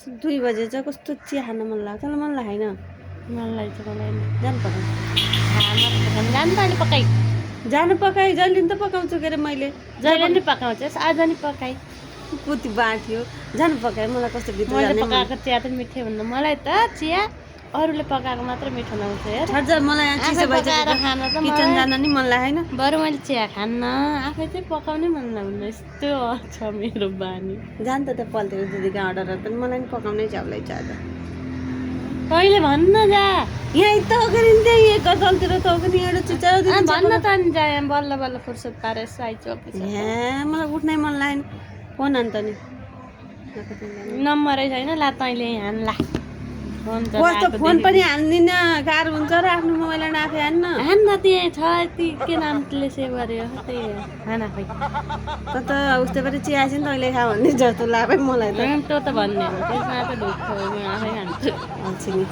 2 बजे चाहिँ कस्तो चिया खान मन लाग्छ तँलाई मन लागेन मलाई चाहिँ मलाई जानु पर्यो जानु त अहिले पकाइ जानु पकाइ जहिले नि त पकाउँछु के अरे मैले जहिले नि पकाउँछस् आज नि पकाइ पुती बाँथ्यो जानु पकाए मलाई कस्तो गीत मैले जाने पकाएको चिया त मिठै हुन्न मलाई त चिया अरूले पकाएको मात्र मिठो लाग्छ यार छड्छ मलाई यहाँ चिसो पकाएर भइसक्यो खान त किचन जान नि मन लागेन बरु मैले चिया खान्न आफै चाहिँ पकाउनै मन लाग्दैन यस्तो छ मेरो बानी जान त त्यहाँ पल्टेर दिदीको अर्डर पनि मलाई नि पकाउनै छ होला आज कहिले भन्न जा यहाँ त गरिन् त्यहाँ यहाँ गजलतिर त पनि एउटा चिचा भन्न त नि जा यहाँ बल्ल बल्ल फुर्सद पारेर आइज अफिस यहाँ मलाई उठ्नै मन लागेन फोन अन्त नि नम्बरै छैन ला तैँले हान्ला फोन त कस्तो फोन पनि हान्दिन गाह्रो हुन्छ र आफ्नो मोबाइल आफै हान्न हान्न त्यहाँ छ यति के नामले सेभ गर्यो त्यही हो खाना खै त उस्तै पनि चिया आएछ नि तैँले खा भन्ने जस्तो लाग्यो मलाई त त्यो त भन्ने हो त्यसमा त ढुक्छ म आफै खान्छु अल्छी नि